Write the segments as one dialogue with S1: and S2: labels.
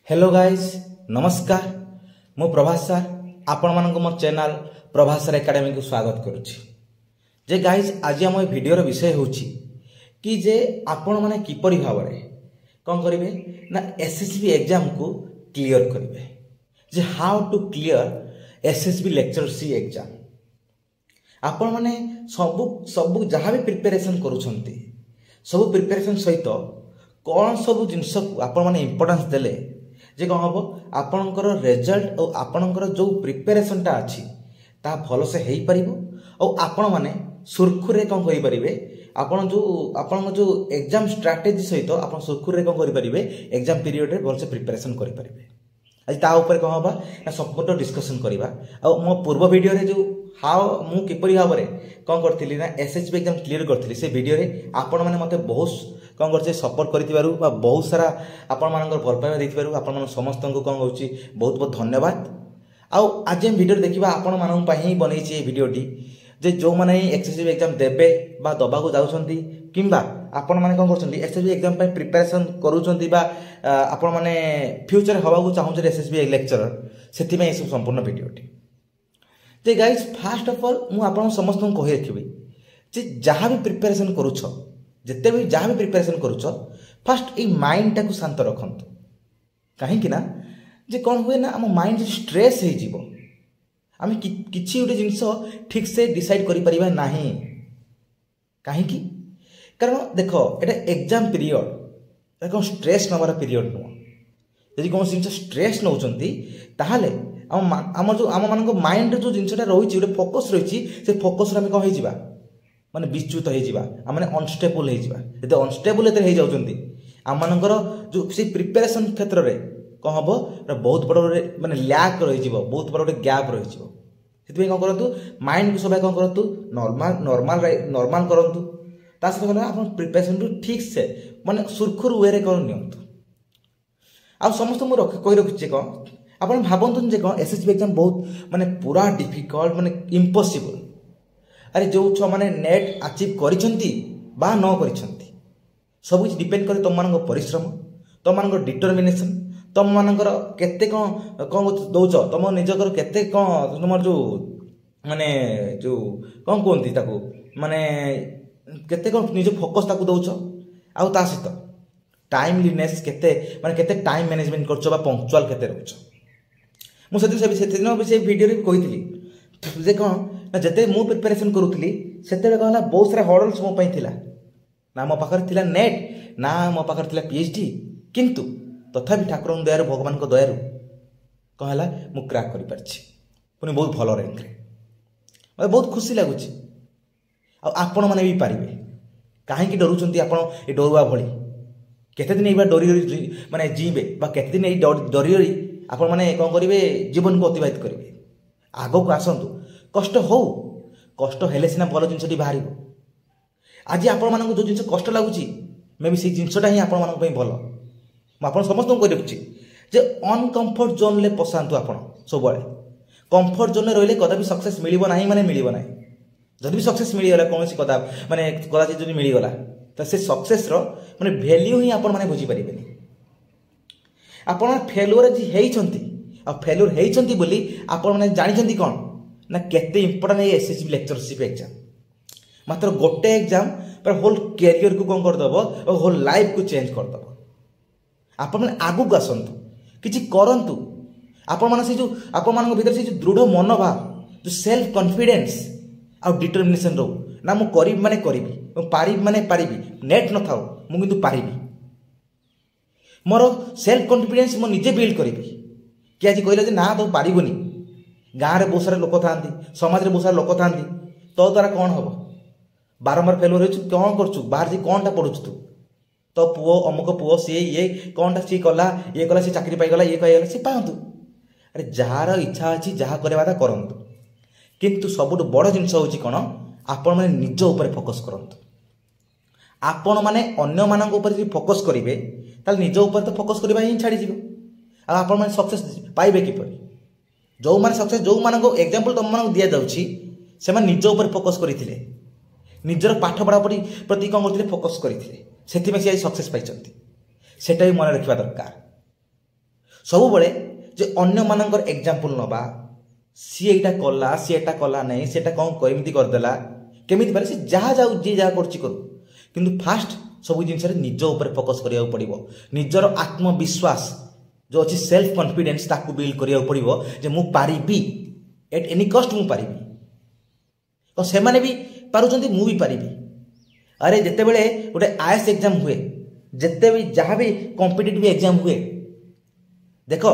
S1: Hello guys नमस्कार मु Prabhas sir आपण मानक मोर चैनल प्रभास सर एकेडमी को स्वागत करुच्ची। जे गाइस आज आम भिडियो विषय होची कि जे आपण माने किपरि भाबरे कौन करिवे ना एसएसबी एग्जाम को क्लियर करिवे। जे how to clear SSB lecture सी एग्जाम आपण माने सब जहाँ भी प्रिपरेशन करूछंती सब प्रिपरेशन सहित कौन सब जिनस आपण माने इंपोर्टेंस देले जे कौन हम आपणकर रिजल्ट और आपणकर जो प्रिपरेशनटा अच्छी ता भल से हो पार और आपण मैंने सुरखुरे कौन करें आपण जो एग्जाम स्ट्राटेजी सहित आप सुरखुरे कौन करेंगे एग्जाम पीरियड रे भल से प्रिपरेशन करें। आज ता ऊपर कौन हवा ना संपूर्ण डिस्कशन करवा और मो पूर्व वीडियो रे जो हाउ मु किपरि भाव में कौन करी ना एसएसबी एग्जाम क्लियर करी से वीडियो रे आपण मैंने मते बहुत कौन कर सपोर्ट कर बहुत सारा आपण मानकर भल पाइबा देथिबारु आपण मन समस्त को कौन होची बहुत बहुत धन्यवाद। आउ आज हम वीडियो देखिबा आपण मानन पई ही बनैछि ए वीडियोटी जे जो माने एसएसबी एग्जाम देबे बा दबा को जाउछंती किंबा आपण माने कौन करछंती एसएसबी एग्जाम पई प्रिपरेशन करूछंती बा आपण माने फ्यूचर हवा को चाहूछ एसएसबी लेक्चरर सेति में सब संपूर्ण वीडियोटी जे गाइस फर्स्ट ऑफ ऑल मु आपण समस्त को कहि रखिबे जे जहां भी प्रिपरेशन करूछ जिते भी जहाँ भी प्रिपरेशन करुच फास्ट ये माइंड टाक शांत रखत कहीं ना जे कौन हुए ना आम माइंड स्ट्रेस हो आम किसी गोटे जिनस ठीक से डिसाइड करें ना कहीं कारण देख ये एग्जाम पीरियड कौन स्ट्रेस नबार पीरियड नुह जब कौन जिन स्ट्रेस नौ आम जो आम मान माइंड जो जिनसा रही गोटे फोकस रही से फोकस आम कौन हो माने विच्युत हो माने अनस्टेबल हो अनस्टेबल हो जाउछंती आम मानकर जो से प्रिपरेशन क्षेत्र रे कौन हम बहुत बड़ माने लैक रही बहुत बड़ गैप रही से कौन करूँ माइंड को सब कौन करूँ नॉर्मल नॉर्मल नॉर्मल करूँ ता सहित आप प्रिपरेशन ठीक से माने सुरखुर वे कौन नियंतु आ समस्त मुझे कही रखुचे कौन आप भावतुन जे कौन एसएसबी एग्जाम बहुत माने पूरा डिफिकल्ट माने इम्पॉसिबल अरे जो छुआ मैंने नेट अचीव करिसेंती बा न करिसेंती सब कुछ डिपेंड करे तुम मान परिश्रम तुम मान डिटरमिनेशन तुम मानकर केते कौन कौन दौच तुम निजकर केते कौन तुम जो माने जो कौन कहती ताको माने केते कौन निज फोकस ताको दौच आउ ता सहित टाइमलीनेस केते माने केते टाइम मैनेजमेंट करछ बा पंक्चुअल केते रहछ मु से दिन से वीडियो रे कहितली जे कौन ना जिते मु प्रिपरेशन करूली से कहला बहुत सारा हर्डल्स मो पई थिला ना मो पाखर थिला नेट ना मो पाखर थिला पीएचडी किंतु तथापि ठाकुर दयार भगवान को दयार कहला मु क्रैक करि परछि पुनी बहुत भल रैंक रे मतलब बहुत खुशी लगुच आपण माने भी पारिबे काहे कि डरुचंती आपण ए डरुआ भली केते दिन एबा डरी माने जीबे बा केते दिन ए डरी आपण माने कोन करिवे जीवन को अतिबाहित करिवे आगो को आसंतु कष्ट हो कष्ट हेले सिना भल जिनसटी बाहर आज आपण मानक जो जिनस कष्ट लगुच मे भी से जिनसटा ही आपण मानक भल मुझे समस्त को रखुची जे अनकंफर्ट जोन ले पशांतु आपण सब कंफर्ट जोन रहिले कदापि सक्सेस मिलिबो नाही माने मिलिबो नाही जदि भी सक्सेस मिलिगला कौन कदा माने कदाचित जदि मिलिगला तो से सक्सेस रो माने वैल्यू ही आपण माने बुझी परिबेनी आपण फेलुअर जी हेइछंती आ फेलुअर हेइछंती बोली आपण माने जानिछंती कोन ना केते इंपोर्टेंट है एसएसबी लेक्चरशिप एग्जाम मात्र गोटे एग्जाम पर होल कैरियर को कौन करदब और होल लाइफ को चेंज करदब आप आगू को आसतु किसी करंतु आपण मान से जो आपण मान भीतर से जो दृढ़ मनोभाव जो सेल्फ कॉन्फिडेंस और डिटरमिनेशन रो ना मु करी माने करी पारी माने पारिबी नेट न थाओ मु किंतु पारिबी मोर सेल्फ कॉन्फिडेंस मु निजे बिल्ड करी कि आज कहले जे ना तो पारिबोनी गाँव में बहुत सारे लोक था समाज में बहुत सारे लोक था तो द्वारा कौन हम बारंबार फेलुअर हो कौन कर बाहर जी कौन टा पढ़ुଛୁ तू तो पुओ अमुक पुओ सी ये कौन टा सी कला ये कला सी चाकरी पाईगला ये कहीगला सी पातु अरे जार इच्छा अच्छी जहाँ करवा करतु किंतु सबुठ बड़ जिनस हूँ कौन आपण मैंने निज उपर फोकस करतु आपण मैंने अन्य मान फोकस करेंगे निज उपर तो फोकस करवा ही छाड़ी आपण मैंने सक्सेस पाइबे किपरि जो माने सक्सेस जो मान एग्जांपल तुम मान दि जाउछि से निज उपर फोकस करथिले निजर पाठ पढ़ा पढ़ी प्रति कौन करथिले फोकस करथिले सेति में से सक्सेस पाइछंती सेटा भी मन रखिबा दरकार ସବୁବେଳେ ଯେ ଅନ୍ୟମାନଙ୍କର ଏକ୍ଜାମ୍ପଲ ନେବା, ସିଏ ଏଇଟା କଲା, ସିଏ ଏଇଟା କଲା ନାହିଁ, ସେଟା କ'ଣ ଏମିତି କରିଦେଲା, କେମିତି ପାରେ ସେ ଯାହା ଯିଏ ଯାହା କରୁଛି କରୁ, କିନ୍ତୁ ଫାଷ୍ଟ ସବୁ ଜିନିଷରେ ନିଜ ଉପରେ ଫୋକସ୍ କରିବାକୁ ପଡ଼ିବ। ନିଜର ଆତ୍ମବିଶ୍ୱାସ ଯେଉଁ ଅଛି ସେଲ୍ଫ କନଫିଡେନ୍ସ ତାକୁ ବିଲ୍ଡ କରିବାକୁ ପଡ଼ିବ ଯେ ମୁଁ ପାରିବି, ଏଟ୍ ଏନି କଷ୍ଟ ମୁଁ ପାରିବି। ତ ସେମାନେ ବି ପାରୁଛନ୍ତି, ମୁଁ ବି ପାରିବି। ଆରେ ଯେତେବେଳେ ଗୋଟେ ଆଇଏଏସ୍ ଏକ୍ଜାମ ହୁଏ, ଯେତେ ବି ଯାହା ବି କମ୍ପିଟିଟିଭ୍ ଏକ୍ଜାମ ହୁଏ, ଦେଖ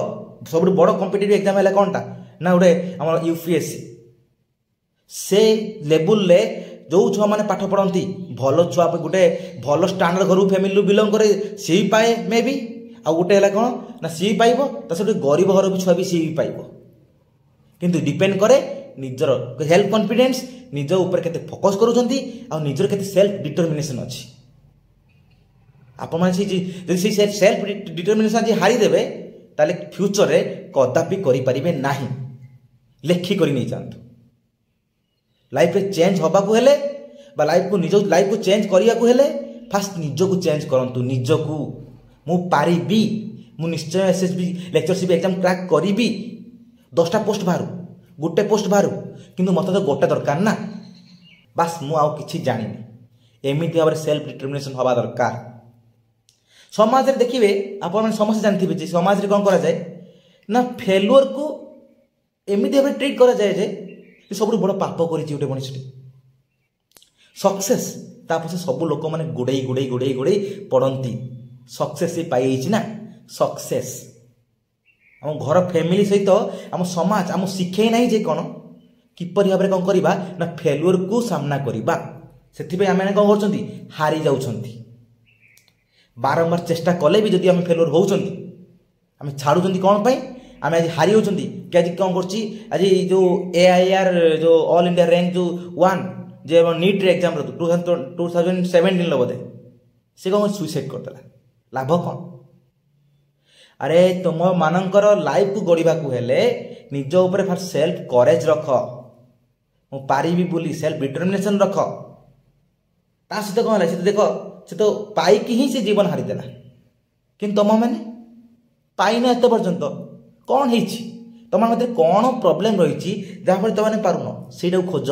S1: ସବୁଠୁ ବଡ଼ କମ୍ପିଟିଟିଭ୍ ଏକ୍ଜାମ ହେଲା କ'ଣଟା ନା ଗୋଟେ ଆମର ୟୁପିଏସସି। ସେ ଲେବୁଲରେ ଯେଉଁ ଛୁଆମାନେ ପାଠ ପଢ଼ନ୍ତି, ଭଲ ଛୁଆ ଗୋଟେ ଭଲ ଷ୍ଟାଣ୍ଡାର୍ଡ ଘରୁ ଫ୍ୟାମିଲିରୁ ବିଲଙ୍ଗ କରେ, ସିଏ ବି ପାଏ ମେ ବି। ଆଉ ଗୋଟେ ହେଲା କ'ଣ ନା ସିଏ ପାଇବ, ତା ସହିତ ଗରିବ ଘର ବି ଛୁଆ ବି ସିଏ ବି ପାଇବ। କିନ୍ତୁ ଡିପେଣ୍ଡ କରେ ନିଜର ସେଲ୍ଫ କନଫିଡେନ୍ସ, ନିଜ ଉପରେ କେତେ ଫୋକସ୍ କରୁଛନ୍ତି, ଆଉ ନିଜର କେତେ ସେଲ୍ଫ ଡିଟରମିନେସନ୍ ଅଛି। ଆପଣମାନେ ଯଦି ସେଇ ସେଲ୍ଫ ଡିଟରମିନେସନ୍ ଆଜି ହାରିଦେବେ, ତାହେଲେ ଫ୍ୟୁଚରରେ କଦାପି କରିପାରିବେ ନାହିଁ। ଲେଖି କରି ନେଇଯାଆନ୍ତୁ। ଲାଇଫରେ ଚେଞ୍ଜ ହେବାକୁ ହେଲେ ବା ନିଜ ଲାଇଫକୁ ଚେଞ୍ଜ କରିବାକୁ ହେଲେ ଫାଷ୍ଟ ନିଜକୁ ଚେଞ୍ଜ କରନ୍ତୁ। ନିଜକୁ ମୁଁ ପାରିବି, ମୁଁ ନିଶ୍ଚୟ ଏସ୍ଏସ୍ବି ଲେକ୍ଚରସିପ୍ ଏକ୍ଜାମ କ୍ରାକ୍ କରିବି। 10ଟା ପୋଷ୍ଟ ବାହାରୁ, ଗୋଟେ ପୋଷ୍ଟ ବାହାରୁ, କିନ୍ତୁ ମୋତେ ତ ଗୋଟେ ଦରକାର ନା, ବାସ୍ ମୁଁ ଆଉ କିଛି ଜାଣିନି। ଏମିତି ଭାବରେ ସେଲ୍ଫ ଡିଟରମିନେସନ୍ ହେବା ଦରକାର। ସମାଜରେ ଦେଖିବେ, ଆପଣମାନେ ସମସ୍ତେ ଜାଣିଥିବେ ଯେ ସମାଜରେ କ'ଣ କରାଯାଏ ନା ଫେଲୁଅରକୁ ଏମିତି ଭାବରେ ଟ୍ରିଟ୍ କରାଯାଏ ଯେ ସବୁଠୁ ବଡ଼ ପାପ କରିଛି ଗୋଟେ ମଣିଷଟି। ସକ୍ସେସ୍ ତା ପଛେ ସବୁ ଲୋକମାନେ ଗୋଡ଼େଇ ଗୋଡ଼େଇ ଗୋଡ଼େଇ ଗୋଡ଼େଇ ପଡ଼ନ୍ତି। ସକ୍ସେସ୍ ସେ ପାଇଯାଇଛି ନା, ସକ୍ସେସ୍ ଆମ ଘର ଫ୍ୟାମିଲି ସହିତ ଆମ ସମାଜ ଆମ ଶିଖେଇ ନାହିଁ ଯେ କ'ଣ କିପରି ଭାବରେ କ'ଣ କରିବା ନା ଫେଲୁଅରକୁ ସାମ୍ନା କରିବା। ସେଥିପାଇଁ ଆମେମାନେ କ'ଣ କରୁଛନ୍ତି, ହାରି ଯାଉଛନ୍ତି। ବାରମ୍ବାର ଚେଷ୍ଟା କଲେ ବି ଯଦି ଆମେ ଫେଲୁଅର ହେଉଛନ୍ତି, ଆମେ ଛାଡ଼ୁଛନ୍ତି କ'ଣ ପାଇଁ, ଆମେ ଆଜି ହାରି ହେଉଛନ୍ତି କି ଆଜି କ'ଣ କରୁଛି, ଆଜି ଯେଉଁ AIR ଯେଉଁ ଅଲ୍ ଇଣ୍ଡିଆ ର୍ୟାଙ୍କ ଯେଉଁ 1 ଯେ ନିଟ୍ର ଏକ୍ଜାମର 2017 ବୋଧେ, ସେ କ'ଣ ସୁଇସାଇଡ୍ କରିଦେଲା। ଲାଭ କ'ଣ? ଆରେ ତୁମମାନଙ୍କର ଲାଇଫକୁ ଗଢ଼ିବାକୁ ହେଲେ ନିଜ ଉପରେ ଫାଷ୍ଟ ସେଲ୍ଫ କରେଜ ରଖ। ମୁଁ ପାରିବି ବୋଲି ସେଲ୍ଫ ଡିଟରମିନେସନ୍ ରଖ। ତା ସହିତ କ'ଣ ହେଲା, ସେ ତ ଦେଖ ସେ ତ ପାଇକି ହିଁ ସେ ଜୀବନ ହାରିଦେଲା। କିନ୍ତୁ ତୁମମାନେ ପାଇନ ଏତେ ପର୍ଯ୍ୟନ୍ତ, କ'ଣ ହେଇଛି, ତୁମମାନଙ୍କ ଭିତରେ କ'ଣ ପ୍ରୋବ୍ଲେମ୍ ରହିଛି ଯାହାଫଳରେ ତୁମମାନେ ପାରୁନ, ସେଇଟାକୁ ଖୋଜ।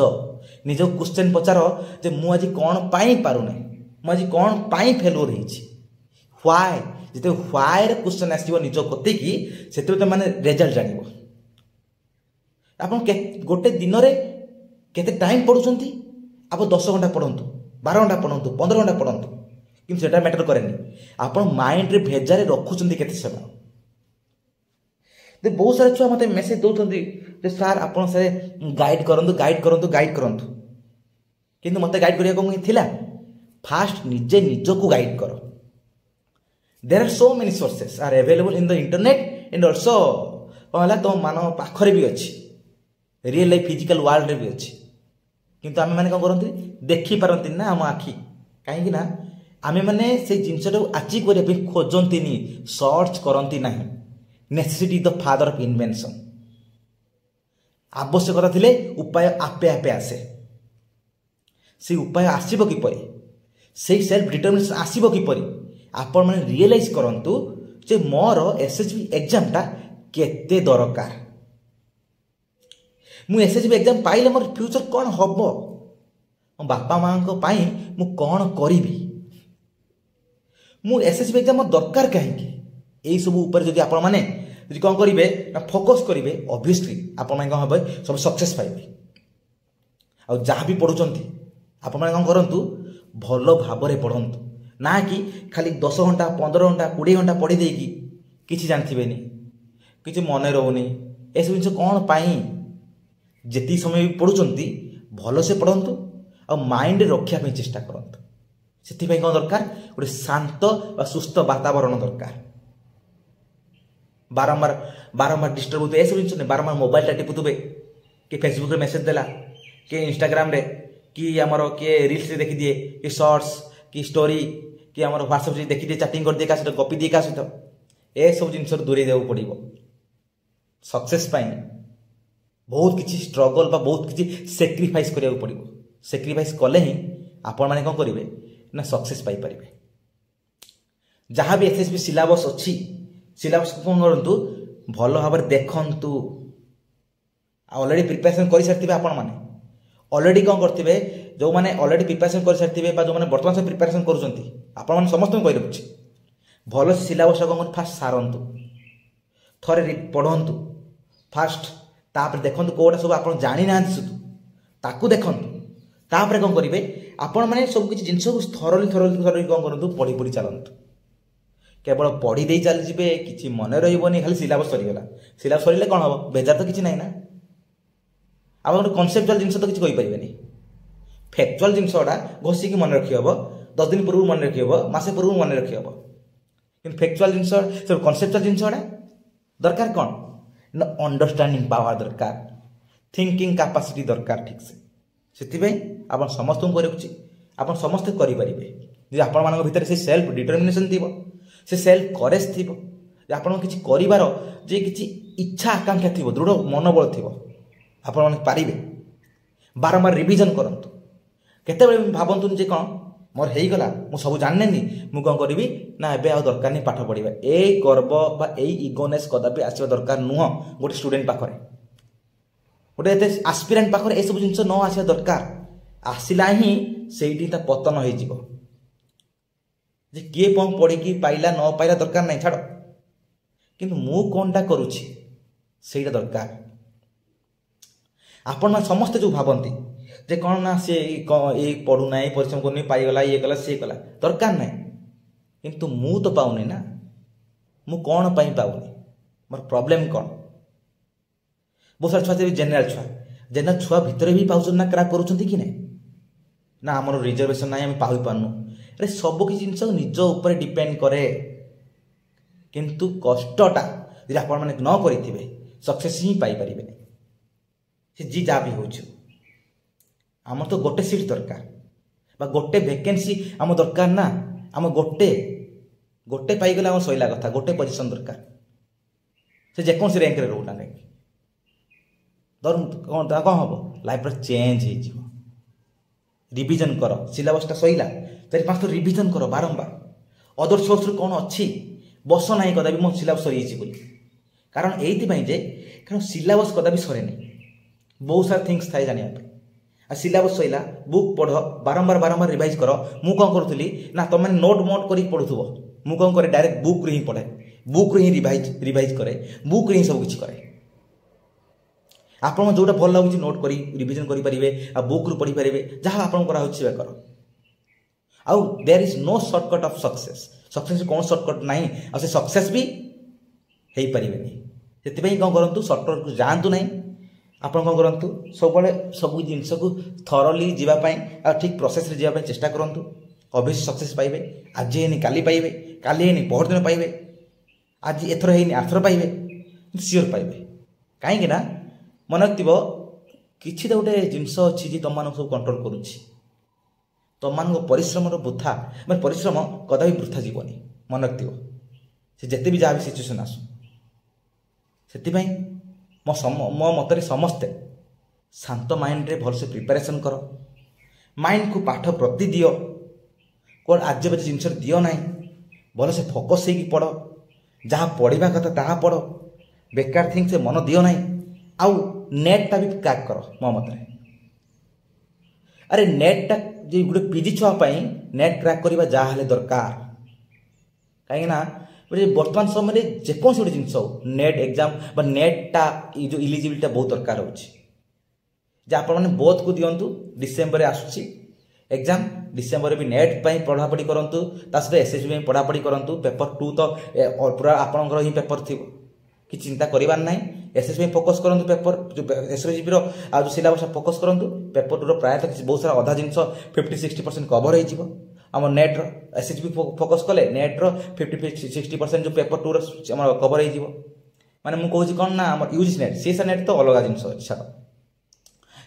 S1: ନିଜକୁ କ୍ୱେଶ୍ଚନ୍ ପଚାର ଯେ ମୁଁ ଆଜି କ'ଣ ପାଇଁ ପାରୁନାହିଁ, ମୁଁ ଆଜି କ'ଣ ପାଇଁ ଫେଲୁଅର ହେଇଛି, ହ୍ୱାଏ। ଯେତେବେଳେ ହ୍ୱାଏର କ୍ୱେଶ୍ଚନ୍ ଆସିବ ନିଜ କତିକି, ସେତେବେଳେ ତୁମମାନେ ରେଜଲ୍ଟ ଜାଣିବ। ଆପଣ ଗୋଟେ ଦିନରେ କେତେ ଟାଇମ୍ ପଢ଼ୁଛନ୍ତି, ଆପଣ 10 ଘଣ୍ଟା ପଢ଼ନ୍ତୁ, 12 ଘଣ୍ଟା ପଢ଼ନ୍ତୁ, 15 ଘଣ୍ଟା ପଢ଼ନ୍ତୁ, କିନ୍ତୁ ସେଟା ମ୍ୟାଟର କରେନି। ଆପଣ ମାଇଣ୍ଡରେ ଭେଜାରେ ରଖୁଛନ୍ତି କେତେ ସମୟ। ବହୁତ ସାରା ଛୁଆ ମୋତେ ମେସେଜ ଦେଉଛନ୍ତି ଯେ ସାର୍ ଆପଣ ସାର୍ ଗାଇଡ଼ କରନ୍ତୁ, ଗାଇଡ଼ କରନ୍ତୁ, ଗାଇଡ଼ କରନ୍ତୁ। କିନ୍ତୁ ମୋତେ ଗାଇଡ଼ କରିବାକୁ କ'ଣ ଥିଲା, ଫାଷ୍ଟ ନିଜେ ନିଜକୁ ଗାଇଡ଼ କର। There are so many sources are available in the internet and also କ'ଣ ହେଲା ତୁମ ମାନଙ୍କ ପାଖରେ ବି ଅଛି, ରିଏଲ୍ ଲାଇଫ୍ ଫିଜିକାଲ୍ ୱାର୍ଲଡରେ ବି ଅଛି। କିନ୍ତୁ ଆମେମାନେ କ'ଣ କରନ୍ତି, ଦେଖିପାରନ୍ତି ନା ଆମ ଆଖି, କାହିଁକି ନା ଆମେମାନେ ସେଇ ଜିନିଷଟାକୁ ଆଚିଭ୍ କରିବା ପାଇଁ ଖୋଜନ୍ତିନି, ସର୍ଚ୍ଚ କରନ୍ତି ନାହିଁ। Necessity is the father of invention. ଆବଶ୍ୟକତା ଥିଲେ ଉପାୟ ଆପେ ଆପେ ଆସେ। ସେଇ ଉପାୟ ଆସିବ କିପରି, ସେଇ ସେଲ୍ଫ ଡିଟରମିନେସନ୍ ଆସିବ କିପରି, ଆପଣମାନେ ରିଏଲାଇଜ୍ କରନ୍ତୁ ଯେ ମୋର SSB ଏକ୍ଜାମଟା କେତେ ଦରକାର। ମୁଁ SSB ଏକ୍ଜାମ ପାଇଲେ ମୋର ଫ୍ୟୁଚର କ'ଣ ହେବ, ମୋ ବାପା ମାଆଙ୍କ ପାଇଁ ମୁଁ କ'ଣ କରିବି, ମୁଁ SSB ଏକ୍ଜାମ ମୋର ଦରକାର କାହିଁକି। ଏଇସବୁ ଉପରେ ଯଦି ଆପଣମାନେ ଯଦି କ'ଣ କରିବେ ନା ଫୋକସ୍ କରିବେ, ଅବଭିୟସଲି ଆପଣମାନେ କ'ଣ ହେବ, ସବୁ ସକ୍ସେସ୍ ପାଇବେ। ଆଉ ଯାହା ବି ପଢ଼ୁଛନ୍ତି ଆପଣମାନେ କ'ଣ କରନ୍ତୁ, ଭଲ ଭାବରେ ପଢ଼ନ୍ତୁ, ନା କି ଖାଲି 10 ଘଣ୍ଟା 15 ଘଣ୍ଟା 20 ଘଣ୍ଟା ପଢ଼ି ଦେଇକି କିଛି ଜାଣିଥିବେନି, କିଛି ମନେ ରହୁନି। ଏସବୁ ଜିନିଷ କ'ଣ ପାଇଁ, ଯେତିକି ସମୟ ବି ପଢ଼ୁଛନ୍ତି ଭଲସେ ପଢ଼ନ୍ତୁ, ଆଉ ମାଇଣ୍ଡରେ ରଖିବା ପାଇଁ ଚେଷ୍ଟା କରନ୍ତୁ। ସେଥିପାଇଁ କ'ଣ ଦରକାର, ଗୋଟେ ଶାନ୍ତ ବା ସୁସ୍ଥ ବାତାବରଣ ଦରକାର। ବାରମ୍ବାର ଡିଷ୍ଟର୍ବ ହେଉଥିବେ ଏସବୁ ଜିନିଷ ନାହିଁ। ବାରମ୍ବାର ମୋବାଇଲଟା ଟିପୁଥିବେ, କି ଫେସବୁକରେ ମେସେଜ ଦେଲା, କି ଇନଷ୍ଟାଗ୍ରାମରେ, କି ଆମର କିଏ ରିଲ୍ସରେ ଦେଖିଦିଏ, କି ସର୍ଟସ୍, କି ଷ୍ଟୋରି, କି ଆମର ହ୍ୱାଟ୍ସଆପ୍ରେ ଦେଖିଦିଏ, ଚାଟିଂ କରିଦିଏ କାହା ସହିତ, ଗପି ଦିଏ କାହା ସହିତ। ଏସବୁ ଜିନିଷରୁ ଦୂରେଇ ଦେବାକୁ ପଡ଼ିବ। ସକ୍ସେସ୍ ପାଇଁ ବହୁତ କିଛି ଷ୍ଟ୍ରଗଲ୍ ବା ବହୁତ କିଛି ସାକ୍ରିଫାଇସ୍ କରିବାକୁ ପଡ଼ିବ। ସାକ୍ରିଫାଇସ୍ କଲେ ହିଁ ଆପଣମାନେ କ'ଣ କରିବେ ନା ସକ୍ସେସ୍ ପାଇପାରିବେ। ଯାହା ବି SSB ସିଲାବସ୍ ଅଛି सिलेबस को कौन करूँ भल भाव देखु ऑलरेडी प्रिपरेशन कर सारी आपण मैंने ऑलरेडी कौन करते जो मैंने ऑलरेडी प्रिपरेशन कर सारी जो मैंने बर्तमान से प्रिपरेशन कर समस्त कही रखुच्छी भल सिलेबस कौन फास्ट सारंतु थरे पढ़ंतु फास्ट तापर देखु कौटा सब आप जानी ना सुधु ताकू देखु तापर कौन करेंगे आपण मैंने सब किसी जिन को थरली कौन करूँ पढ़ी पढ़ी चलतु केवल पढ़ी दे चली जाए कि मन रही खाली सिलेबस सरीगला सिलेबस सर कौन हम बेजार तो किसी ना आप गोटे कनसेप्चुअल जिन तो किसी कहींपर फैक्चुअल जिन गुड़ा घोषिकी मन रखी हम 10 दिन पूर्व मन रखी हम मसे पूर्व मन रखी हम कि फैक्चुअल जिन कनसेप्चुअल जिन दरकार कौन ना अंडरस्टैंडिंग पावर दरकार थिंकिंग कैपेसिटी दरकार ठीक से आप समस्त को रखुच्छी आप समस्ते करेंगे आपण मान भर से सेल्फ डिटरमिनेशन थी से सेल्फ करेज थी आप कर किसी इच्छा आकांक्षा थी दृढ़ मनोबल थी आपण मैंने पारे बारंबार रिविजन करंतु केते भावतुन जे कौन मोर होगला मुझे सब जाने मुझे कौन करी ना एबे आ दरकार नहीं पाठ पढ़ा ए गर्व बा इगोनेस कदापि आसवा दरकार नुह गोटे स्टूडेंट पाखरे गोटे एत आस्पिरेंट पाखरे ए सब जिन न आसवा दरकार आसला ही से पतन हो किए कौन पढ़ी पाइला न पाइला दरकार नहीं छाड़ कि मु कौनटा करुच्छी से दरकार आपण मैंने समस्ते जो भावती जे कौन ना सी ये पढ़ुना परिश्रम करनी पाईगला ये कला सी कला दरकार ना किंतु मु तो पाऊनी ना मु कौन पाई पाऊनी मोर प्रॉब्लम कौन बहुत सारा छुआ जेनेराल छुआ भितर भी पाउछन ना क्राक करूछंती कि नहीं ना आमर रिजर्वेशन ना आम पाई पारनु अरे सब किसी जिन निज ऊपर डिपेंड करे किंतु कष्टटा यदि आपण मैंने न करेंगे सक्सेस ही पाई पारे जी जहाँ भी होमर तो गोटे सीट दरकार बा गोटे वैकेंसी आम दरकार ना आम गोटे गोटे पाईगले आम सैला कथा गोटे पोजिशन दरकार से जेकोसी रैंक रोना कौन हम लाइफ चेंज हो रिविजन कर सिलेबसटा सैला 4-5 थर रिविजन कर बारंबार अदर सोर्स कौन अच्छी बस ना कदा भी मो सिलेबस सरी कारण ये कारण सिलेबस कदा भी सरे नहीं बहुत सारा थिंग्स थाए जानापी आ सिलेबस सैला बुक पढ़ बारंबार बारंबार रिवाइज कर मु कौन करूली ना तुम मैंने नोट मोट कर पढ़ुव मु कौन करे डायरेक्ट बुक रे ही पढ़े बुक रे ही रिवाइज करे बुक रे ही सब किसी करे आप जोटा भल लगुच नोट कर रिविजन करेंगे आ बुक रू पढ़ी पारे जहाँ आप कर आउ there is no shortcut of success कौन शॉर्टकट ना आ सक्सेस भी हो पारे से कौन करूँ शॉर्टकट को जातु ना आप कौन करूँ सब सब जिनस को थरली जावाई आ ठीक प्रोसेस जावाई चेष्टा करूँ अवश्य सक्सेस पाइबे आज है काली पाइबे काली है पहर दिन पाइबे आज एथर है आरथर पाइबे सियोर पाइबे कहीं मन रखिव कि गोटे जिनस अच्छी तुम मान सब कंट्रोल करुच्ची तुम मान परिश्रम वृथा मैं परिश्रम कदा भी वृथा जीवनी मन रखिव से जिते भी जहाँ भी सिचुएसन आसू से मो मतरे समस्ते शांत माइंड रे भलसे प्रिपरेशन कर माइंड को पाठ प्रति दियो कौन आज बजे जिनस दियो ना भलसे फोकस हो पढ़ जहाँ पढ़ा कथा ता पढ़ बेकार थिंग से मन दियो ना आउ नेटा भी क्रैक कर मो मतरे अरे नेटा जो गोटे पीजी छुआ नेट क्रैक करवा जहाँ दरकार कहीं वर्तमान समय जेको गोटे जिनस नेट एग्जाम बा नेटा जो इलिजिबिलिटी बहुत दरकार हो आपने बोथ को दिंतु डिसेम्बर आसूसी एग्जाम डिसेम्बर भी नेट पढ़ापढ़ी करूँ सहित एसएसबी पढ़ापढ़ी करूँ पेपर 2 तो पूरा आपणकर ही पेपर थी कि चिंता करार ना एसएसबी फोकस करूँ पेपर जो एसएसबी जो सिलेबस फोकस करूँ पेपर 2 प्रायतः बहुत सारा अधा जिन 50-60% कवर हो आम नेट्र एसएसबी फोकस कले नेट्र 50-60% जो पेपर 2 कवर हो माने मुझे कहूँ कौन ना आम यूज नेट सी नेट तो अलग जिन छाड़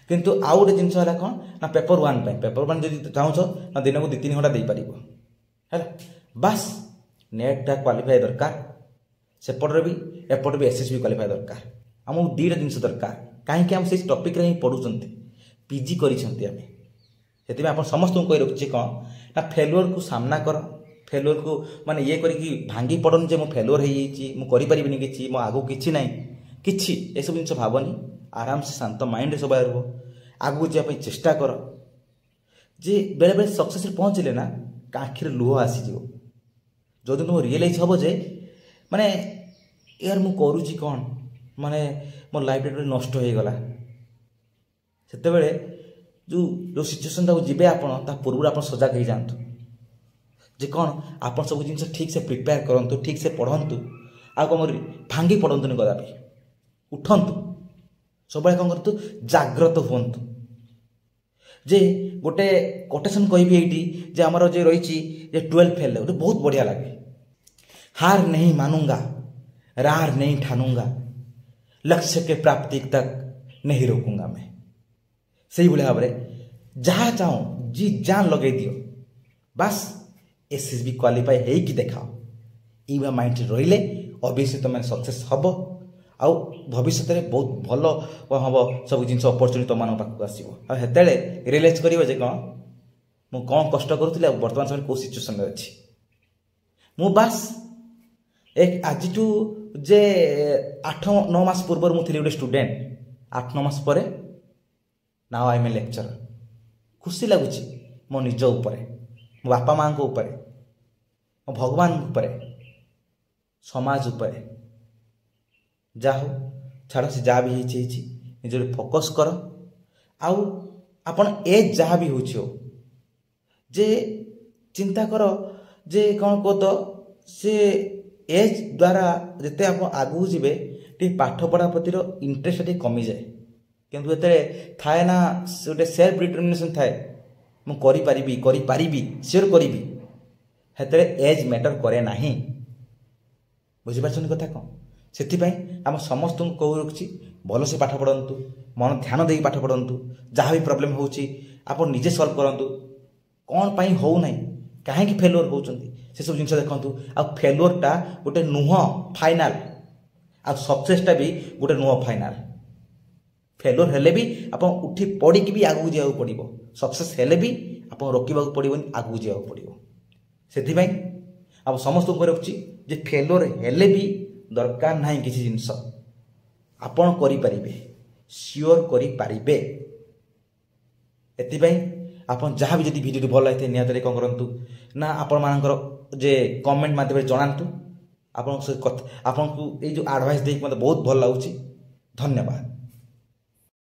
S1: किंतु आउ गोटे जिन कौन ना पेपर 1 पेपर 1 जब चाहूँ ना दिन को 2-3 घंटा दे पार है बास नेटा क्वालिफाई दरकार सेपटे भी एपटे भी एसएसबी क्वालिफाई दरकार आमको 2टा जिन दरकार कहीं आम से टॉपिक रे ही पढ़ुं पीजी कर समस्त को कही रखुच्छे कौन ना फेलुअर को सामना कर फेल्योर को माने ये करी भांगी पड़न जे मो फेल्योर हो करें कि मो आगू कि ना कि सब जिन भावनी आराम से शांत माइंड सब रुह आगू जावाई चेष्टा कर जे बेले बेले सक्सेस पहुँचले ना आखिर लुह आसीज जो दिन तुम रियलाइज हम जे माने यार मु करुची कौन माने मो लाइफ नष्ट हो गला सेतेबेले जो जो सिचुएसन तक जीवे आपण पूर्व आप सजग हो जातु जे कौन आप सब जिन ठीक से प्रिपेयर करूँ ठीक से पढ़ंतु आ कम भांगी पड़तुनि कदापि उठंतु सब कौन करूँ जाग्रत हूँ जे गोटे कोटेशन कहि ये आमर जो रही 12 फेल गोटे बहुत बढ़िया लगे हार नहीं मानूंगा रार नहीं ठानूंगा लक्ष्य के प्राप्ति तक नहीं रोकूंगा मैं से भाव में जहाँ चाहूँ जी जान लगे दियो बास एसएसबी क्वालिफाई है कि देखाओ ये माइंड रहिले अवश्य तुम सक्सेस हम आउ भविष्य में बहुत भल हम सब जिन अपरचुनिटी तुम पाखक आसो आते रियलाइज कर कौन मु कौन कष्ट करूँ बर्तमान समय कौ सिचुएसन अच्छी मु बास एक आज जे 8-9 मास पूर्व मुझे गोटे स्टूडेंट 8-9 मास पर now I am a lecturer खुशी लगुच मो निज उपर मो बापा माँ उपर मो भगवान उपर समाज उपर जा हो छाड़ से जहाँ भी निज फोकस कर आउ आपण एज जहाँ भी हो जे चिंता कर जे कौन कह तो से एज द्वारा जिते आप आगू जी पाठ पढ़ा प्रति इंटरेस्ट कमी जाए किंतु ये थाए ना गोटे सेल्फ डिटरमिनेशन थाए मुझे सियोर करी हेतु एज मैटर करे ना बुझीपार कथा कौन से आम समस्त को कह रखी भल से पाठ पढ़ु मन ध्यान दे पाठ पढ़ु जहाँ भी प्रोब्लेम हो निजे सल्व करूँ कौन पाई हो ना कहीं फेल्योर होती से सब जिन देखु आ फेल्योरटा गोटे नुह फाइनाल आ सक्सेसटा भी गोटे नुह फाइनाल फेल्योर हेले भी आप उठी पड़ी भी आगू जा पड़ो सक्सेस हेले भी आप रोकवा पड़ोनी आगू जा पड़ो से आप समस्त को रखुची जे फेल्योर हेले भी दरकार ना किसी जिनस आपण करें सियोर करें एपाई आप जहाँ भी जब भिडियो भल लगे निहत कौन करूँ ना आपण मानकर जे कमेंट मध्यम जनातु आपको ये जो एडवाइस देख मतलब बहुत भल लगुच धन्यवाद।